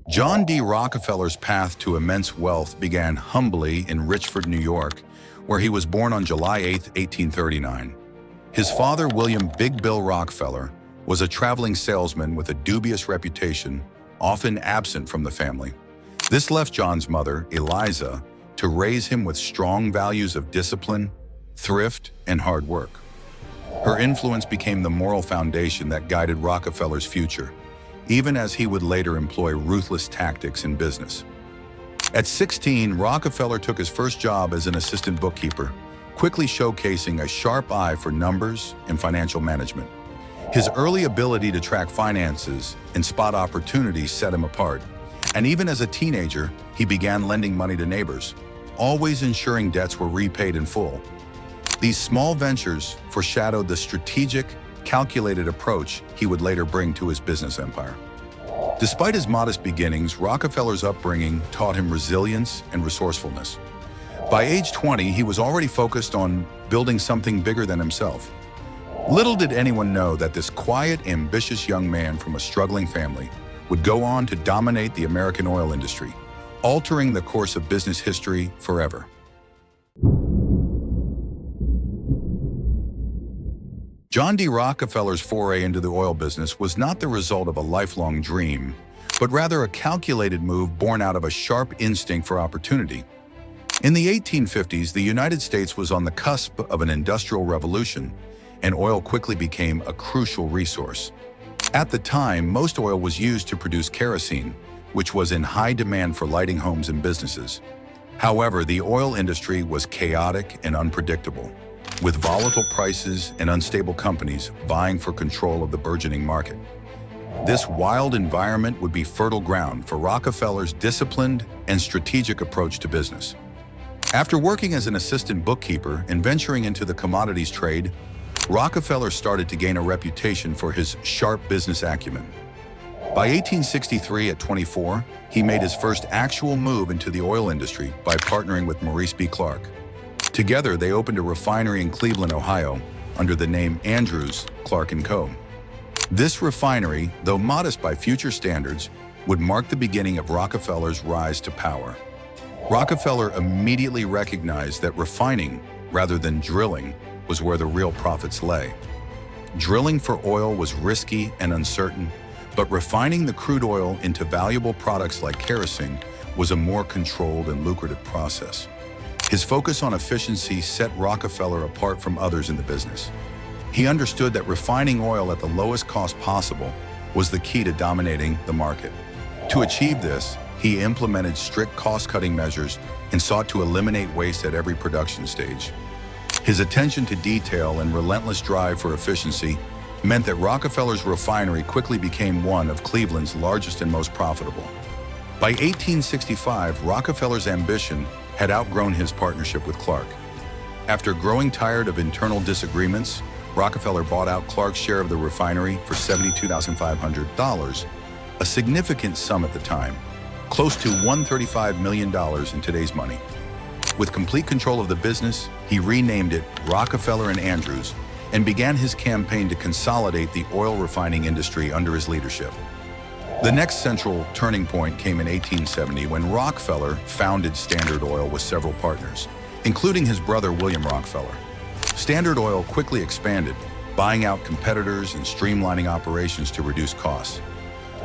John D. Rockefeller's path to immense wealth began humbly in Richford, New York, where he was born on July 8, 1839. His father, William Big Bill Rockefeller, was a traveling salesman with a dubious reputation, often absent from the family. This left John's mother, Eliza, to raise him with strong values of discipline, thrift, and hard work. Her influence became the moral foundation that guided Rockefeller's future, even as he would later employ ruthless tactics in business. At 16, Rockefeller took his first job as an assistant bookkeeper, quickly showcasing a sharp eye for numbers and financial management. His early ability to track finances and spot opportunities set him apart, and even as a teenager, he began lending money to neighbors, always ensuring debts were repaid in full. These small ventures foreshadowed the strategic, calculated approach he would later bring to his business empire. Despite his modest beginnings, Rockefeller's upbringing taught him resilience and resourcefulness. By age 20, he was already focused on building something bigger than himself. Little did anyone know that this quiet, ambitious young man from a struggling family would go on to dominate the American oil industry, altering the course of business history forever. John D. Rockefeller's foray into the oil business was not the result of a lifelong dream, but rather a calculated move born out of a sharp instinct for opportunity. In the 1850s, the United States was on the cusp of an industrial revolution, and oil quickly became a crucial resource. At the time, most oil was used to produce kerosene, which was in high demand for lighting homes and businesses. However, the oil industry was chaotic and unpredictable, with volatile prices and unstable companies vying for control of the burgeoning market. This wild environment would be fertile ground for Rockefeller's disciplined and strategic approach to business. After working as an assistant bookkeeper and venturing into the commodities trade, Rockefeller started to gain a reputation for his sharp business acumen. By 1863, at 24, he made his first actual move into the oil industry by partnering with Maurice B. Clark. Together, they opened a refinery in Cleveland, Ohio, under the name Andrews, Clark & Co. This refinery, though modest by future standards, would mark the beginning of Rockefeller's rise to power. Rockefeller immediately recognized that refining, rather than drilling, was where the real profits lay. Drilling for oil was risky and uncertain, but refining the crude oil into valuable products like kerosene was a more controlled and lucrative process. His focus on efficiency set Rockefeller apart from others in the business. He understood that refining oil at the lowest cost possible was the key to dominating the market. To achieve this, he implemented strict cost-cutting measures and sought to eliminate waste at every production stage. His attention to detail and relentless drive for efficiency meant that Rockefeller's refinery quickly became one of Cleveland's largest and most profitable. By 1865, Rockefeller's ambition had outgrown his partnership with Clark. After growing tired of internal disagreements, Rockefeller bought out Clark's share of the refinery for $72,500, a significant sum at the time, close to $135 million in today's money. With complete control of the business, he renamed it Rockefeller and Andrews and began his campaign to consolidate the oil refining industry under his leadership. The next central turning point came in 1870 when Rockefeller founded Standard Oil with several partners, including his brother William Rockefeller. Standard Oil quickly expanded, buying out competitors and streamlining operations to reduce costs.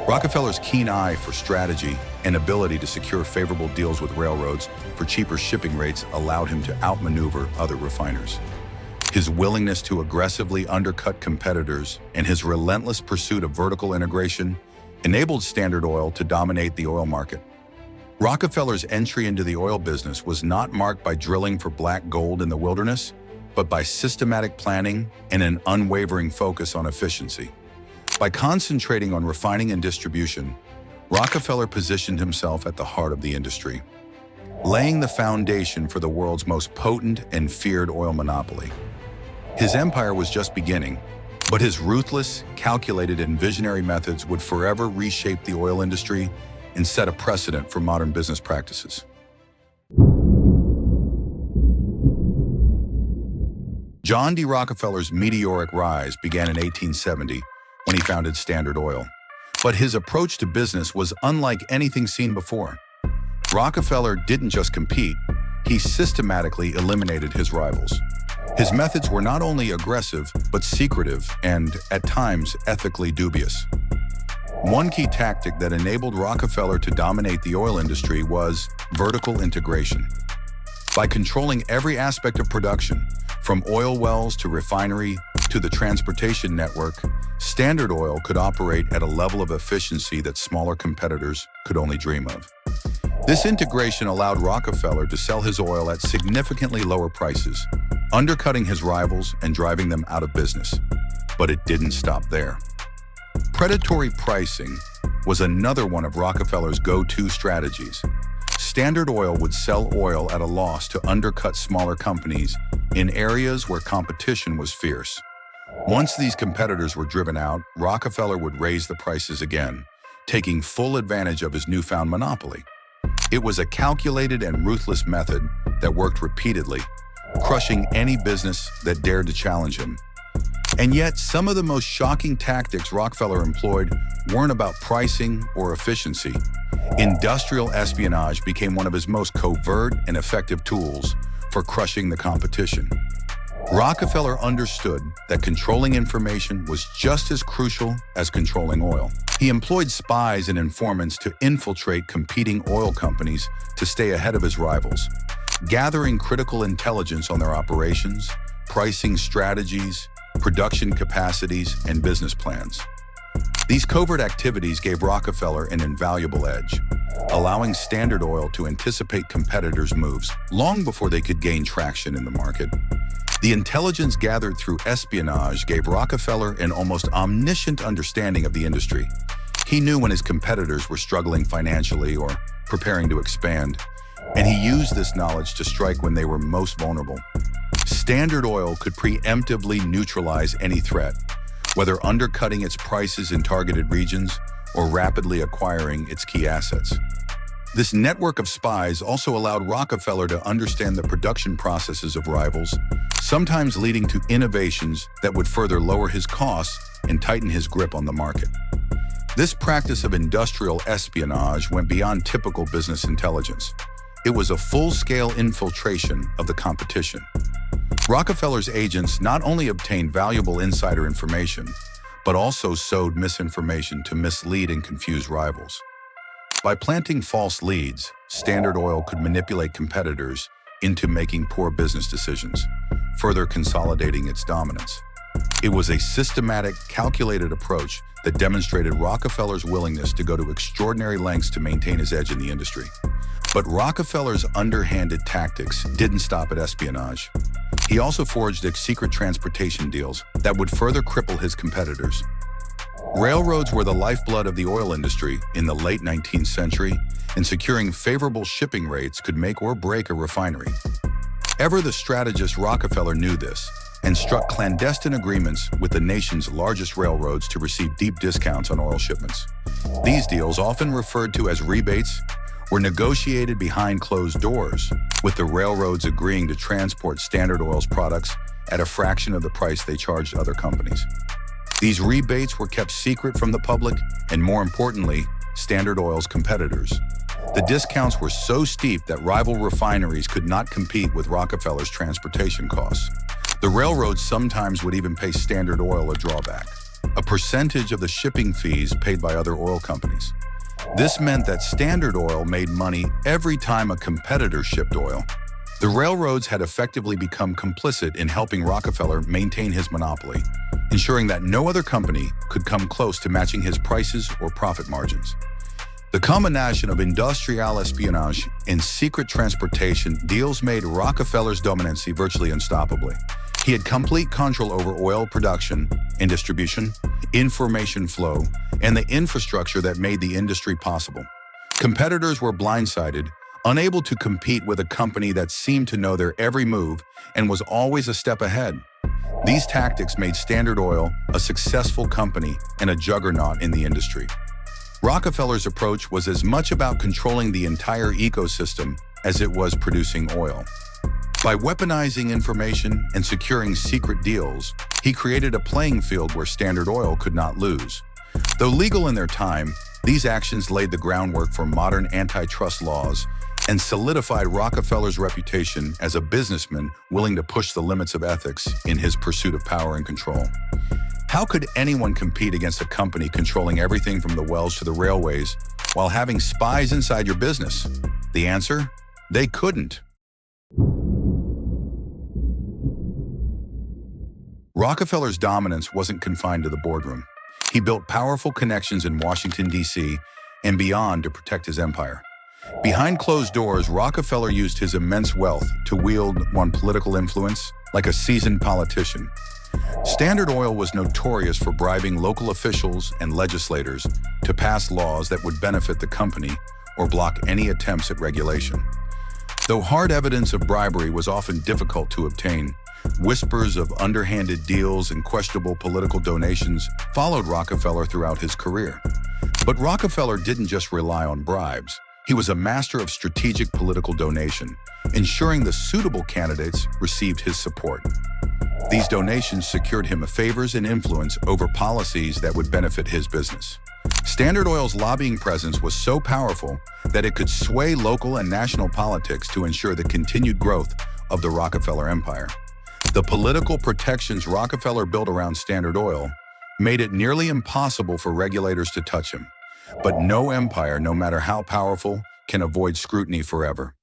Rockefeller's keen eye for strategy and ability to secure favorable deals with railroads for cheaper shipping rates allowed him to outmaneuver other refiners. His willingness to aggressively undercut competitors and his relentless pursuit of vertical integration enabled Standard Oil to dominate the oil market. Rockefeller's entry into the oil business was not marked by drilling for black gold in the wilderness, but by systematic planning and an unwavering focus on efficiency. By concentrating on refining and distribution, Rockefeller positioned himself at the heart of the industry, laying the foundation for the world's most potent and feared oil monopoly. His empire was just beginning, but his ruthless, calculated, and visionary methods would forever reshape the oil industry and set a precedent for modern business practices. John D. Rockefeller's meteoric rise began in 1870 when he founded Standard Oil. But his approach to business was unlike anything seen before. Rockefeller didn't just compete, he systematically eliminated his rivals. His methods were not only aggressive, but secretive and, at times, ethically dubious. One key tactic that enabled Rockefeller to dominate the oil industry was vertical integration. By controlling every aspect of production, from oil wells to refinery to the transportation network, Standard Oil could operate at a level of efficiency that smaller competitors could only dream of. This integration allowed Rockefeller to sell his oil at significantly lower prices, undercutting his rivals and driving them out of business. But it didn't stop there. Predatory pricing was another one of Rockefeller's go-to strategies. Standard Oil would sell oil at a loss to undercut smaller companies in areas where competition was fierce. Once these competitors were driven out, Rockefeller would raise the prices again, taking full advantage of his newfound monopoly. It was a calculated and ruthless method that worked repeatedly, crushing any business that dared to challenge him. And yet, some of the most shocking tactics Rockefeller employed weren't about pricing or efficiency. Industrial espionage became one of his most covert and effective tools for crushing the competition. Rockefeller understood that controlling information was just as crucial as controlling oil. He employed spies and informants to infiltrate competing oil companies to stay ahead of his rivals, gathering critical intelligence on their operations, pricing strategies, production capacities, and business plans. These covert activities gave Rockefeller an invaluable edge, allowing Standard Oil to anticipate competitors' moves long before they could gain traction in the market. The intelligence gathered through espionage gave Rockefeller an almost omniscient understanding of the industry. He knew when his competitors were struggling financially or preparing to expand, and he used this knowledge to strike when they were most vulnerable. Standard Oil could preemptively neutralize any threat, whether undercutting its prices in targeted regions or rapidly acquiring its key assets. This network of spies also allowed Rockefeller to understand the production processes of rivals, sometimes leading to innovations that would further lower his costs and tighten his grip on the market. This practice of industrial espionage went beyond typical business intelligence. It was a full-scale infiltration of the competition. Rockefeller's agents not only obtained valuable insider information, but also sowed misinformation to mislead and confuse rivals. By planting false leads, Standard Oil could manipulate competitors into making poor business decisions, further consolidating its dominance. It was a systematic, calculated approach that demonstrated Rockefeller's willingness to go to extraordinary lengths to maintain his edge in the industry. But Rockefeller's underhanded tactics didn't stop at espionage. He also forged secret transportation deals that would further cripple his competitors. Railroads were the lifeblood of the oil industry in the late 19th century, and securing favorable shipping rates could make or break a refinery. Ever the strategist, Rockefeller knew this and struck clandestine agreements with the nation's largest railroads to receive deep discounts on oil shipments. These deals, often referred to as rebates, were negotiated behind closed doors, with the railroads agreeing to transport Standard Oil's products at a fraction of the price they charged other companies. These rebates were kept secret from the public and, more importantly, Standard Oil's competitors. The discounts were so steep that rival refineries could not compete with Rockefeller's transportation costs. The railroads sometimes would even pay Standard Oil a drawback, a percentage of the shipping fees paid by other oil companies. This meant that Standard Oil made money every time a competitor shipped oil. The railroads had effectively become complicit in helping Rockefeller maintain his monopoly, ensuring that no other company could come close to matching his prices or profit margins. The combination of industrial espionage and secret transportation deals made Rockefeller's dominancy virtually unstoppable. He had complete control over oil production and distribution, information flow, and the infrastructure that made the industry possible. Competitors were blindsided, unable to compete with a company that seemed to know their every move and was always a step ahead. These tactics made Standard Oil a successful company and a juggernaut in the industry. Rockefeller's approach was as much about controlling the entire ecosystem as it was producing oil. By weaponizing information and securing secret deals, he created a playing field where Standard Oil could not lose. Though legal in their time, these actions laid the groundwork for modern antitrust laws and solidified Rockefeller's reputation as a businessman willing to push the limits of ethics in his pursuit of power and control. How could anyone compete against a company controlling everything from the wells to the railways while having spies inside your business? The answer? They couldn't. Rockefeller's dominance wasn't confined to the boardroom. He built powerful connections in Washington, D.C. and beyond to protect his empire. Behind closed doors, Rockefeller used his immense wealth to wield political influence like a seasoned politician. Standard Oil was notorious for bribing local officials and legislators to pass laws that would benefit the company or block any attempts at regulation. Though hard evidence of bribery was often difficult to obtain, whispers of underhanded deals and questionable political donations followed Rockefeller throughout his career. But Rockefeller didn't just rely on bribes. He was a master of strategic political donation, ensuring the suitable candidates received his support. These donations secured him favors and influence over policies that would benefit his business. Standard Oil's lobbying presence was so powerful that it could sway local and national politics to ensure the continued growth of the Rockefeller empire. The political protections Rockefeller built around Standard Oil made it nearly impossible for regulators to touch him. But no empire, no matter how powerful, can avoid scrutiny forever.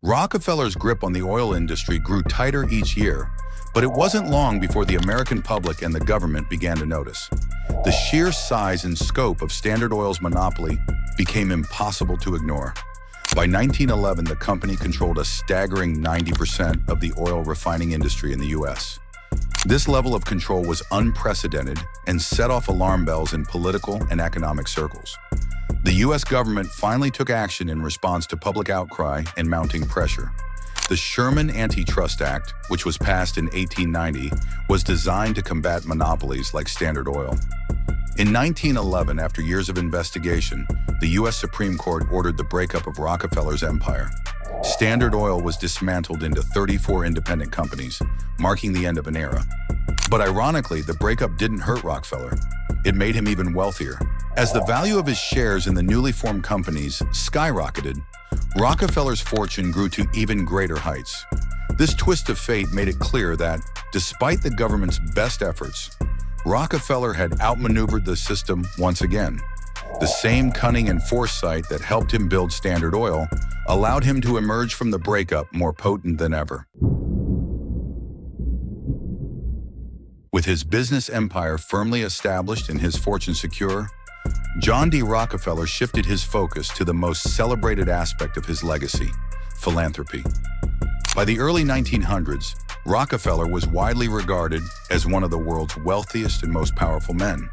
Rockefeller's grip on the oil industry grew tighter each year, but it wasn't long before the American public and the government began to notice. The sheer size and scope of Standard Oil's monopoly became impossible to ignore. By 1911, the company controlled a staggering 90% of the oil refining industry in the U.S. This level of control was unprecedented and set off alarm bells in political and economic circles. The U.S. government finally took action in response to public outcry and mounting pressure. The Sherman Antitrust Act, which was passed in 1890, was designed to combat monopolies like Standard Oil. In 1911, after years of investigation, the U.S. Supreme Court ordered the breakup of Rockefeller's empire. Standard Oil was dismantled into 34 independent companies, marking the end of an era. But ironically, the breakup didn't hurt Rockefeller. It made him even wealthier. As the value of his shares in the newly formed companies skyrocketed, Rockefeller's fortune grew to even greater heights. This twist of fate made it clear that, despite the government's best efforts, Rockefeller had outmaneuvered the system once again. The same cunning and foresight that helped him build Standard Oil allowed him to emerge from the breakup more potent than ever. With his business empire firmly established and his fortune secure, John D. Rockefeller shifted his focus to the most celebrated aspect of his legacy, philanthropy. By the early 1900s, Rockefeller was widely regarded as one of the world's wealthiest and most powerful men.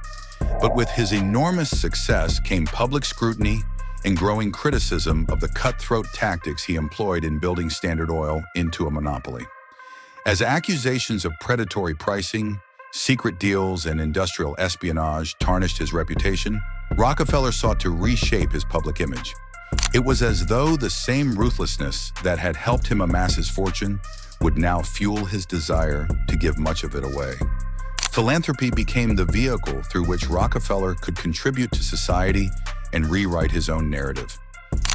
But with his enormous success came public scrutiny and growing criticism of the cutthroat tactics he employed in building Standard Oil into a monopoly. As accusations of predatory pricing, secret deals, and industrial espionage tarnished his reputation, Rockefeller sought to reshape his public image. It was as though the same ruthlessness that had helped him amass his fortune would now fuel his desire to give much of it away. Philanthropy became the vehicle through which Rockefeller could contribute to society and rewrite his own narrative.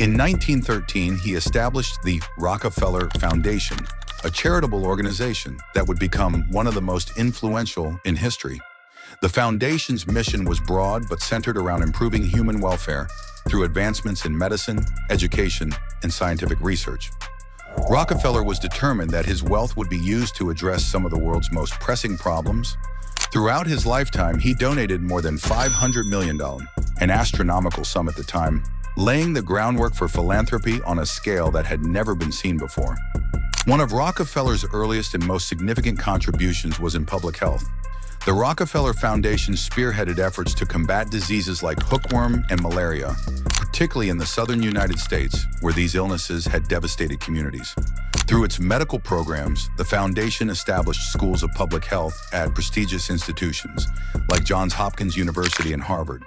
In 1913, he established the Rockefeller Foundation, a charitable organization that would become one of the most influential in history. The foundation's mission was broad but centered around improving human welfare through advancements in medicine, education, and scientific research. Rockefeller was determined that his wealth would be used to address some of the world's most pressing problems. Throughout his lifetime, he donated more than $500 million, an astronomical sum at the time, laying the groundwork for philanthropy on a scale that had never been seen before. One of Rockefeller's earliest and most significant contributions was in public health. The Rockefeller Foundation spearheaded efforts to combat diseases like hookworm and malaria, particularly in the southern United States, where these illnesses had devastated communities. Through its medical programs, the foundation established schools of public health at prestigious institutions like Johns Hopkins University and Harvard.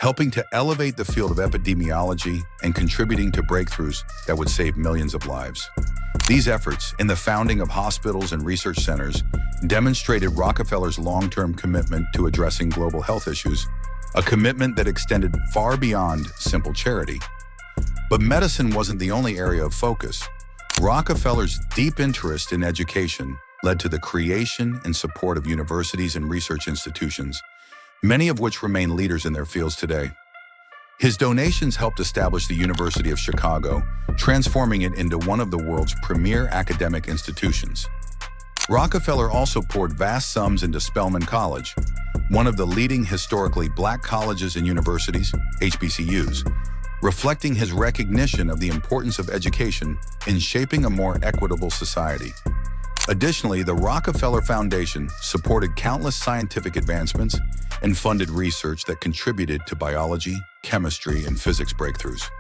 helping to elevate the field of epidemiology and contributing to breakthroughs that would save millions of lives. These efforts, in the founding of hospitals and research centers, demonstrated Rockefeller's long-term commitment to addressing global health issues, a commitment that extended far beyond simple charity. But medicine wasn't the only area of focus. Rockefeller's deep interest in education led to the creation and support of universities and research institutions, many of which remain leaders in their fields today. His donations helped establish the University of Chicago, transforming it into one of the world's premier academic institutions. Rockefeller also poured vast sums into Spelman College, one of the leading historically black colleges and universities, HBCUs, reflecting his recognition of the importance of education in shaping a more equitable society. Additionally, the Rockefeller Foundation supported countless scientific advancements and funded research that contributed to biology, chemistry, and physics breakthroughs.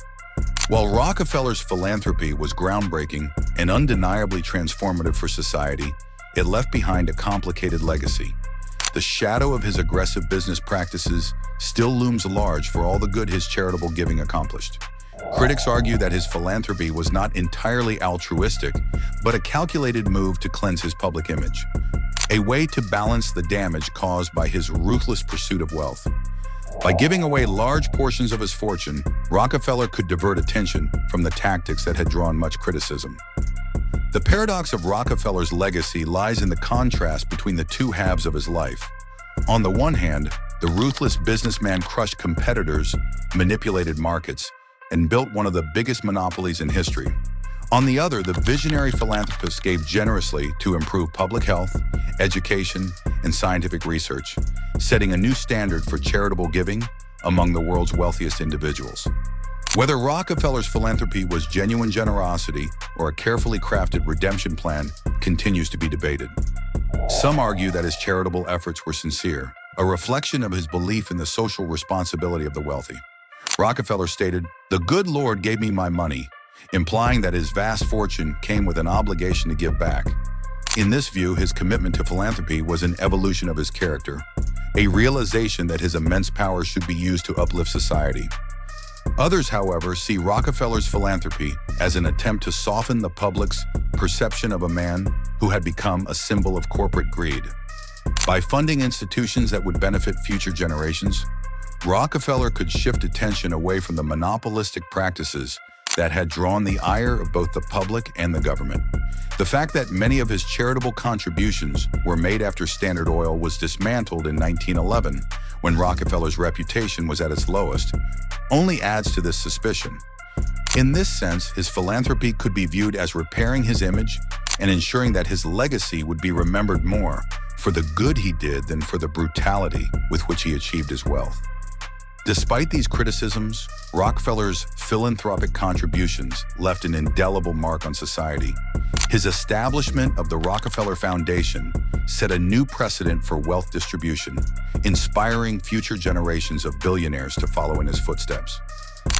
While Rockefeller's philanthropy was groundbreaking and undeniably transformative for society, it left behind a complicated legacy. The shadow of his aggressive business practices still looms large for all the good his charitable giving accomplished. Critics argue that his philanthropy was not entirely altruistic, but a calculated move to cleanse his public image, a way to balance the damage caused by his ruthless pursuit of wealth. By giving away large portions of his fortune, Rockefeller could divert attention from the tactics that had drawn much criticism. The paradox of Rockefeller's legacy lies in the contrast between the two halves of his life. On the one hand, the ruthless businessman crushed competitors, manipulated markets, and built one of the biggest monopolies in history. On the other, the visionary philanthropist gave generously to improve public health, education, and scientific research, setting a new standard for charitable giving among the world's wealthiest individuals. Whether Rockefeller's philanthropy was genuine generosity or a carefully crafted redemption plan continues to be debated. Some argue that his charitable efforts were sincere, a reflection of his belief in the social responsibility of the wealthy. Rockefeller stated, "The good Lord gave me my money," implying that his vast fortune came with an obligation to give back. In this view, his commitment to philanthropy was an evolution of his character, a realization that his immense power should be used to uplift society. Others, however, see Rockefeller's philanthropy as an attempt to soften the public's perception of a man who had become a symbol of corporate greed. By funding institutions that would benefit future generations, Rockefeller could shift attention away from the monopolistic practices that had drawn the ire of both the public and the government. The fact that many of his charitable contributions were made after Standard Oil was dismantled in 1911, when Rockefeller's reputation was at its lowest, only adds to this suspicion. In this sense, his philanthropy could be viewed as repairing his image and ensuring that his legacy would be remembered more for the good he did than for the brutality with which he achieved his wealth. Despite these criticisms, Rockefeller's philanthropic contributions left an indelible mark on society. His establishment of the Rockefeller Foundation set a new precedent for wealth distribution, inspiring future generations of billionaires to follow in his footsteps.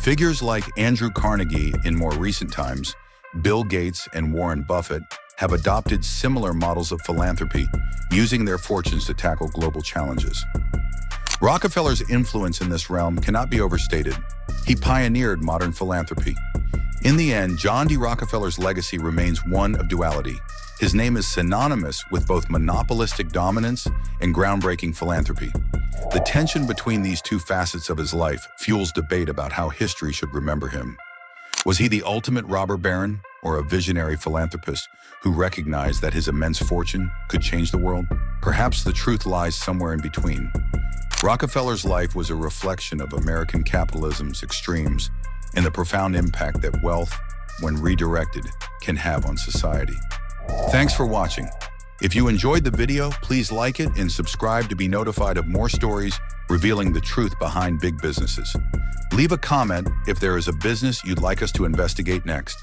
Figures like Andrew Carnegie in more recent times, Bill Gates and Warren Buffett have adopted similar models of philanthropy, using their fortunes to tackle global challenges. Rockefeller's influence in this realm cannot be overstated. He pioneered modern philanthropy. In the end, John D. Rockefeller's legacy remains one of duality. His name is synonymous with both monopolistic dominance and groundbreaking philanthropy. The tension between these two facets of his life fuels debate about how history should remember him. Was he the ultimate robber baron or a visionary philanthropist who recognized that his immense fortune could change the world? Perhaps the truth lies somewhere in between. Rockefeller's life was a reflection of American capitalism's extremes and the profound impact that wealth, when redirected, can have on society. Thanks for watching. If you enjoyed the video, please like it and subscribe to be notified of more stories revealing the truth behind big businesses. Leave a comment if there is a business you'd like us to investigate next.